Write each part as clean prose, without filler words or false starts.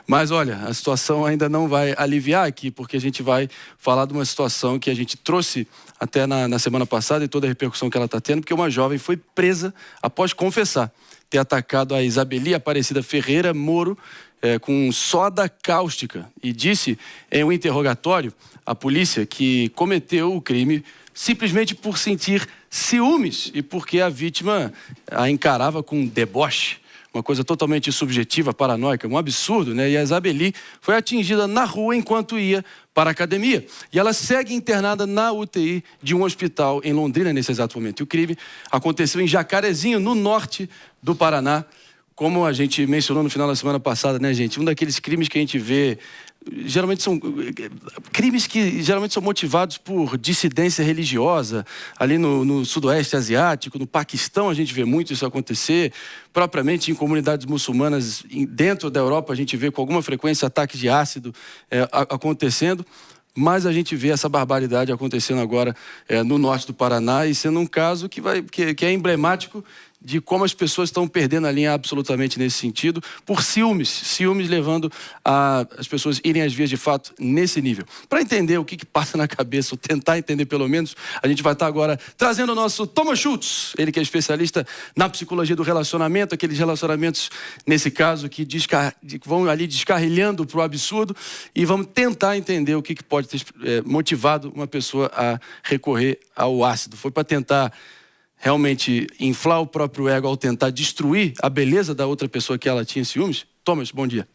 Mas olha, a situação ainda não vai aliviar aqui, porque a gente vai falar de uma situação que a gente trouxe até na semana passada e toda a repercussão que ela está tendo, porque uma jovem foi presa após confessar ter atacado a Isabeli Aparecida Ferreira Moro com soda cáustica e disse em um interrogatório à polícia que cometeu o crime simplesmente por sentir ciúmes e porque a vítima a encarava com deboche. Uma coisa totalmente subjetiva, paranoica, um absurdo, né? E a Isabeli foi atingida na rua enquanto ia para a academia. E ela segue internada na UTI de um hospital em Londrina nesse exato momento. E o crime aconteceu em Jacarezinho, no norte do Paraná. Como a gente mencionou no final da semana passada, né, gente? Um daqueles crimes que a gente vê, geralmente são crimes que geralmente são motivados por dissidência religiosa. Ali no sudoeste asiático, no Paquistão, a gente vê muito isso acontecer. Propriamente em comunidades muçulmanas dentro da Europa, a gente vê com alguma frequência ataques de ácido acontecendo. Mas a gente vê essa barbaridade acontecendo agora no norte do Paraná e sendo um caso que é emblemático de como as pessoas estão perdendo a linha absolutamente nesse sentido, por ciúmes levando as pessoas irem às vias de fato nesse nível. Para entender o que passa na cabeça, ou tentar entender pelo menos, a gente vai estar agora trazendo o nosso Thomas Schultz, ele que é especialista na psicologia do relacionamento, aqueles relacionamentos, nesse caso, que vão ali descarrilhando para o absurdo, e vamos tentar entender o que pode ter motivado uma pessoa a recorrer ao ácido. Foi para tentar realmente inflar o próprio ego ao tentar destruir a beleza da outra pessoa que ela tinha ciúmes? Thomas, bom dia.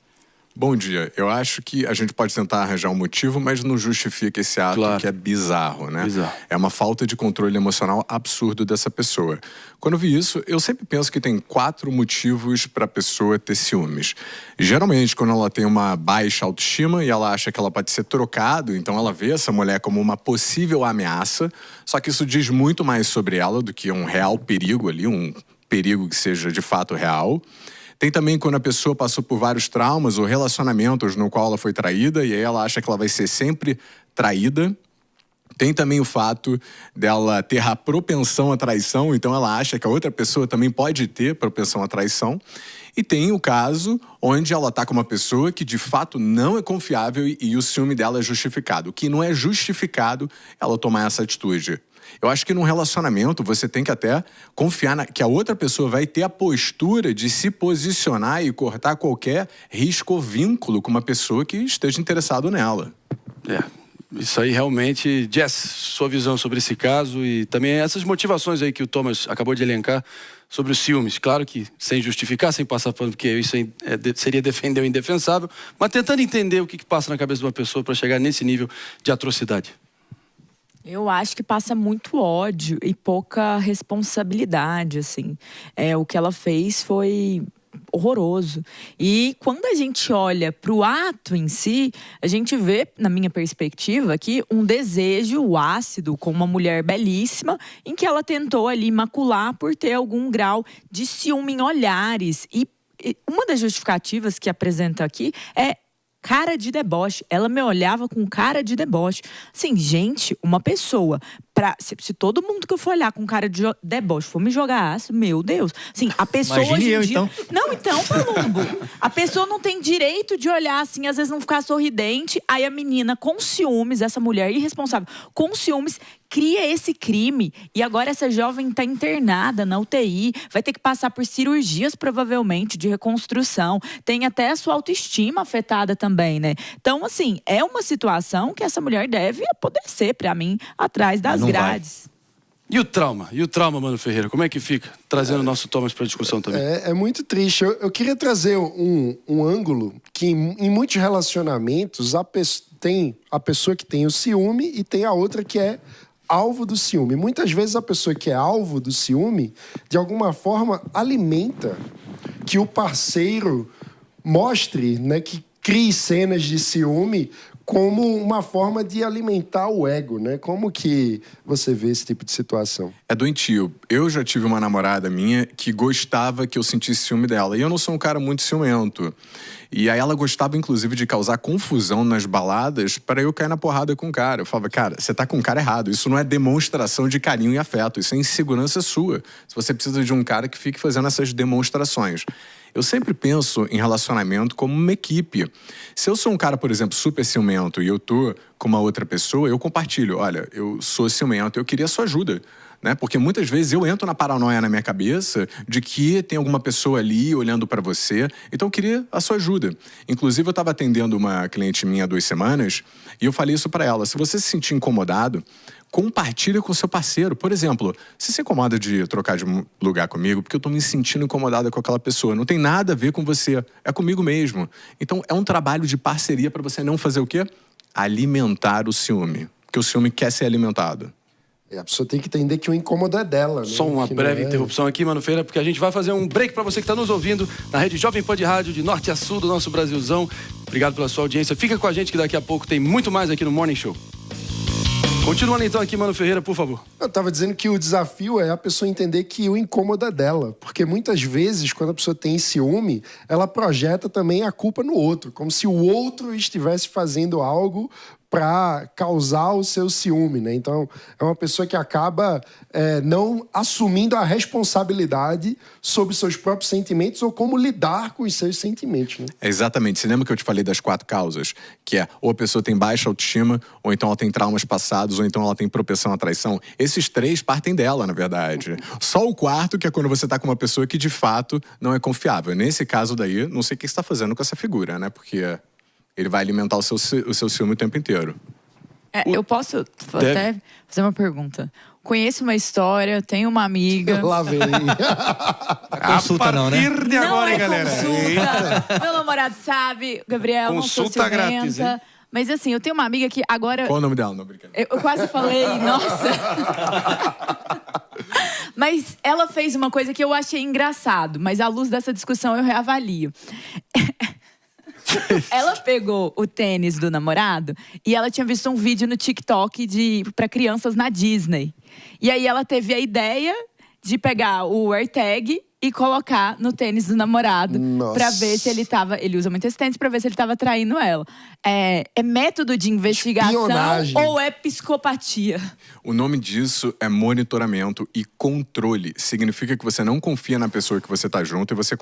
Bom dia. Eu acho que a gente pode tentar arranjar um motivo, mas não justifica esse ato, claro, que é bizarro, né? Bizarro. É uma falta de controle emocional absurdo dessa pessoa. Quando eu vi isso, eu sempre penso que tem 4 motivos para a pessoa ter ciúmes. Geralmente, quando ela tem uma baixa autoestima e ela acha que ela pode ser trocada, então ela vê essa mulher como uma possível ameaça, só que isso diz muito mais sobre ela do que um real perigo ali, um perigo que seja de fato real. Tem também quando a pessoa passou por vários traumas ou relacionamentos no qual ela foi traída e aí ela acha que ela vai ser sempre traída. Tem também o fato dela ter a propensão à traição, então ela acha que a outra pessoa também pode ter propensão à traição. E tem o caso onde ela está com uma pessoa que de fato não é confiável e o ciúme dela é justificado. O que não é justificado ela tomar essa atitude. Eu acho que num relacionamento você tem que até confiar que a outra pessoa vai ter a postura de se posicionar e cortar qualquer risco ou vínculo com uma pessoa que esteja interessado nela. Isso aí realmente... Jess, sua visão sobre esse caso e também essas motivações aí que o Thomas acabou de elencar sobre os ciúmes. Claro que sem justificar, sem passar pano, porque isso seria defender o indefensável, mas tentando entender o que passa na cabeça de uma pessoa para chegar nesse nível de atrocidade. Eu acho que passa muito ódio e pouca responsabilidade, assim. O que ela fez foi horroroso. E quando a gente olha para o ato em si, a gente vê, na minha perspectiva, aqui um desejo ácido com uma mulher belíssima, em que ela tentou ali macular por ter algum grau de ciúme em olhares. E uma das justificativas que apresenta aqui é cara de deboche. Ela me olhava com cara de deboche. Assim, gente, uma pessoa... Se todo mundo que eu for olhar com cara de deboche for me jogar ácido, meu Deus. Assim, a pessoa Imagine hoje em dia... então. Não, então, Palumbo. A pessoa não tem direito de olhar assim, às vezes não ficar sorridente. Aí a menina com ciúmes, essa mulher irresponsável, com ciúmes, cria esse crime. E agora essa jovem está internada na UTI. Vai ter que passar por cirurgias, provavelmente, de reconstrução. Tem até a sua autoestima afetada também, né? Então, assim, é uma situação que essa mulher deve apodrecer, pra mim, atrás das grades. E o trauma? Mano Ferreira? Como é que fica? Trazendo o nosso Thomas para a discussão também. É muito triste. Eu queria trazer um ângulo que em muitos relacionamentos tem a pessoa que tem o ciúme e tem a outra que é alvo do ciúme. Muitas vezes a pessoa que é alvo do ciúme, de alguma forma, alimenta que o parceiro mostre, né, que crie cenas de ciúme como uma forma de alimentar o ego, né? Como que você vê esse tipo de situação? é doentio. Eu já tive uma namorada minha que gostava que eu sentisse ciúme dela. E eu não sou um cara muito ciumento. E aí ela gostava, inclusive, de causar confusão nas baladas para eu cair na porrada com o cara. Eu falava, cara, você tá com o cara errado. Isso não é demonstração de carinho e afeto. Isso é insegurança sua. Se você precisa de um cara que fique fazendo essas demonstrações. Eu sempre penso em relacionamento como uma equipe. Se eu sou um cara, por exemplo, super ciumento e eu tô com uma outra pessoa, eu compartilho. Olha, eu sou ciumento, eu queria a sua ajuda. Né? Porque muitas vezes eu entro na paranoia na minha cabeça de que tem alguma pessoa ali olhando para você, então eu queria a sua ajuda. Inclusive eu estava atendendo uma cliente minha há 2 semanas e eu falei isso para ela, se você se sentir incomodado, compartilha com o seu parceiro. Por exemplo, se incomoda de trocar de lugar comigo porque eu estou me sentindo incomodada com aquela pessoa, não tem nada a ver com você, é comigo mesmo. Então é um trabalho de parceria para você não fazer o quê? Alimentar o ciúme, porque o ciúme quer ser alimentado. A pessoa tem que entender que o incômodo é dela. Né? Só uma breve interrupção aqui, Mano Ferreira, porque a gente vai fazer um break para você que está nos ouvindo na rede Jovem Pan de Rádio, de norte a sul do nosso Brasilzão. Obrigado pela sua audiência. Fica com a gente que daqui a pouco tem muito mais aqui no Morning Show. Continuando então aqui, Mano Ferreira, por favor. Eu estava dizendo que o desafio é a pessoa entender que o incômodo é dela. Porque muitas vezes, quando a pessoa tem ciúme, ela projeta também a culpa no outro. Como se o outro estivesse fazendo algo para causar o seu ciúme, né? Então, é uma pessoa que acaba não assumindo a responsabilidade sobre seus próprios sentimentos ou como lidar com os seus sentimentos, né? Exatamente. Você lembra que eu te falei das 4 causas? Que é, ou a pessoa tem baixa autoestima, ou então ela tem traumas passados, ou então ela tem propensão à traição. Esses 3 partem dela, na verdade. Só o 4, que é quando você tá com uma pessoa que, de fato, não é confiável. Nesse caso daí, não sei o que você tá fazendo com essa figura, né? Porque ele vai alimentar o seu ciúme o tempo inteiro. Eu posso até fazer uma pergunta. Conheço uma história, tenho uma amiga... Lá vem. Consulta não, né? A partir de agora, hein, galera? Consulta. Meu namorado sabe, Gabriel, consulta não sou grátis, hein? Mas assim, eu tenho uma amiga que agora... Qual o nome dela? Não, brincadeira. Eu quase falei, nossa... Mas ela fez uma coisa que eu achei engraçado, mas à luz dessa discussão eu reavalio. Ela pegou o tênis do namorado e ela tinha visto um vídeo no TikTok para crianças na Disney. E aí ela teve a ideia de pegar o AirTag e colocar no tênis do namorado para ver se ele tava... Ele usa muito esse tênis para ver se ele tava traindo ela. É método de investigação ou é psicopatia? O nome disso é monitoramento e controle. Significa que você não confia na pessoa que você tá junto e você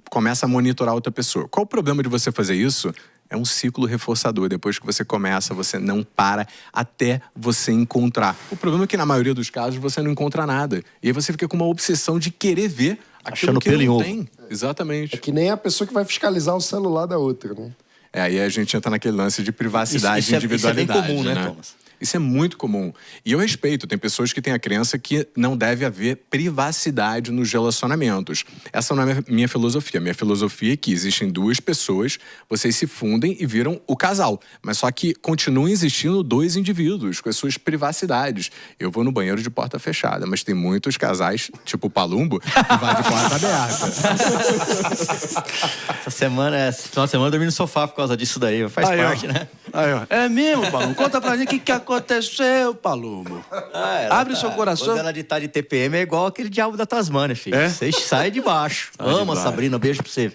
começa a monitorar outra pessoa. Qual o problema de você fazer isso? É um ciclo reforçador. Depois que você começa, você não para até você encontrar. O problema é que, na maioria dos casos, você não encontra nada. E aí você fica com uma obsessão de querer ver aquilo que não tem. Exatamente. É que nem a pessoa que vai fiscalizar o celular da outra, né? Aí a gente entra naquele lance de privacidade e individualidade. Isso é bem comum, né, Thomas? Isso é muito comum. E eu respeito, tem pessoas que têm a crença que não deve haver privacidade nos relacionamentos. Essa não é a minha filosofia. Minha filosofia é que existem 2 pessoas, vocês se fundem e viram o casal. Mas só que continuam existindo 2 indivíduos com as suas privacidades. Eu vou no banheiro de porta fechada, mas tem muitos casais, tipo o Palumbo, que vai de porta aberta. Esse final de semana eu dormi no sofá por causa disso daí. Faz parte, né? Aí, ó. É mesmo, Palumbo? Conta pra gente o que aconteceu, Palumbo. Abre o seu coração. Quando ela tá de TPM é igual aquele diabo da Tasmânia, filho. Você sai de baixo. Ama, Sabrina, beijo pra você.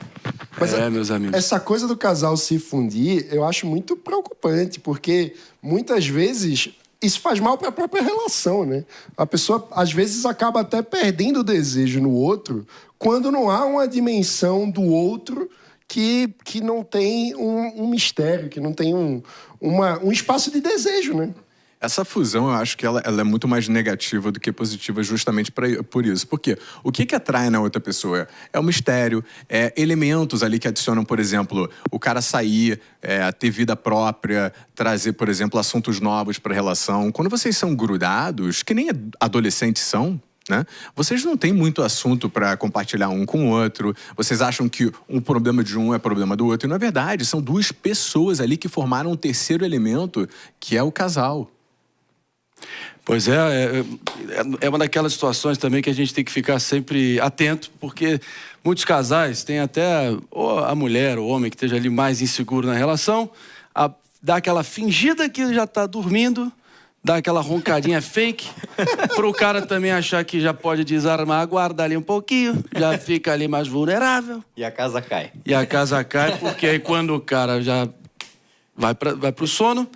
Mas meus amigos. Essa coisa do casal se fundir, eu acho muito preocupante, porque muitas vezes isso faz mal para a própria relação, né? A pessoa, às vezes, acaba até perdendo o desejo no outro, quando não há uma dimensão do outro que não tem um mistério, que não tem um espaço de desejo, né? Essa fusão, eu acho que ela é muito mais negativa do que positiva justamente por isso. Por quê? O que atrai na outra pessoa? É o mistério, elementos ali que adicionam, por exemplo, o cara sair, ter vida própria, trazer, por exemplo, assuntos novos para a relação. Quando vocês são grudados, que nem adolescentes são, né? Vocês não têm muito assunto para compartilhar um com o outro. Vocês acham que um problema de um é problema do outro. E, na verdade, são 2 pessoas ali que formaram um terceiro elemento, que é o casal. Pois é uma daquelas situações também que a gente tem que ficar sempre atento, porque muitos casais têm até ou a mulher, o homem que esteja ali mais inseguro na relação, dá aquela fingida que já está dormindo, dá aquela roncadinha fake, pro cara também achar que já pode desarmar, aguarda ali um pouquinho, já fica ali mais vulnerável. E a casa cai. E a casa cai, porque aí quando o cara já vai pro sono,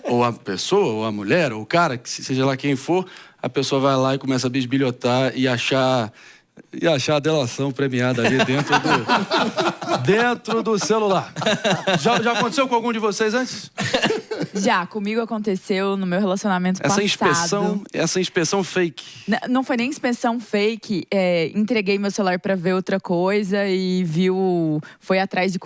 ou a pessoa, ou a mulher, ou o cara, que seja lá quem for, a pessoa vai lá e começa a bisbilhotar e achar a delação premiada ali dentro do celular. Já aconteceu com algum de vocês antes? Já, comigo aconteceu no meu relacionamento passado. Essa inspeção fake. Não foi nem inspeção fake. Entreguei meu celular pra ver outra coisa e foi atrás de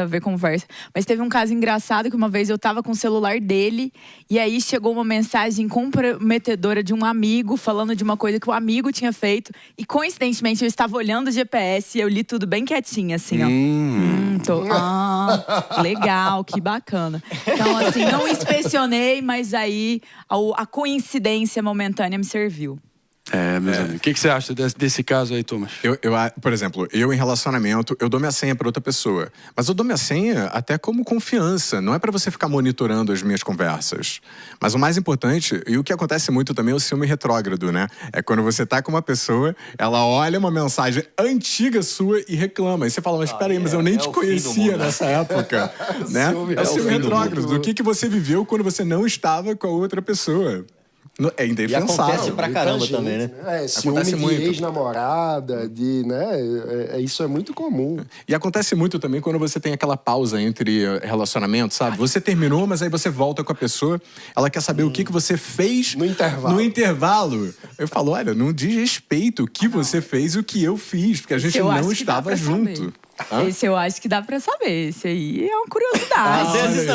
ver conversa. Mas teve um caso engraçado que uma vez eu tava com o celular dele e aí chegou uma mensagem comprometedora de um amigo falando de uma coisa que o amigo tinha feito e coincidentemente eu estava olhando o GPS e eu li tudo bem quietinho, assim, ó. Legal, que bacana. Então, assim, não inspecionei, mas aí a coincidência momentânea me serviu. Meus amigos. O que você acha desse caso aí, Thomas? Por exemplo, eu em relacionamento, eu dou minha senha para outra pessoa. Mas eu dou minha senha até como confiança. Não é para você ficar monitorando as minhas conversas. Mas o mais importante, e o que acontece muito também, é o ciúme retrógrado, né? É quando você tá com uma pessoa, ela olha uma mensagem antiga sua e reclama. E você fala, mas peraí, mas eu nem te conhecia nessa época. Né? É o ciúme retrógrado. O que você viveu quando você não estava com a outra pessoa? É indefensável. E acontece pra caramba também, né? Ciúme de ex-namorada, isso é muito comum. E acontece muito também quando você tem aquela pausa entre relacionamentos, sabe? Você terminou, mas aí você volta com a pessoa, ela quer saber o que você fez no intervalo. Eu falo, olha, não diz respeito o que você fez e o que eu fiz, porque a gente não estava junto. Esse eu acho que dá pra saber. Esse aí é uma curiosidade. Às vezes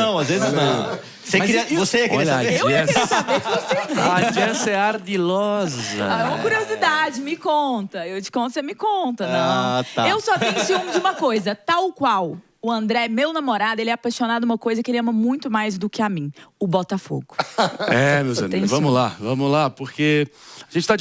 não. Você ia querer saber? Eu ia querer saber, com certeza. A Jess é ardilosa. É uma curiosidade, me conta. Eu te conto, você me conta. Não. Tá. Eu só tenho ciúme de uma coisa, tal qual. O André, meu namorado, ele é apaixonado por uma coisa que ele ama muito mais do que a mim. O Botafogo. Meus amigos, vamos lá, porque a gente tá de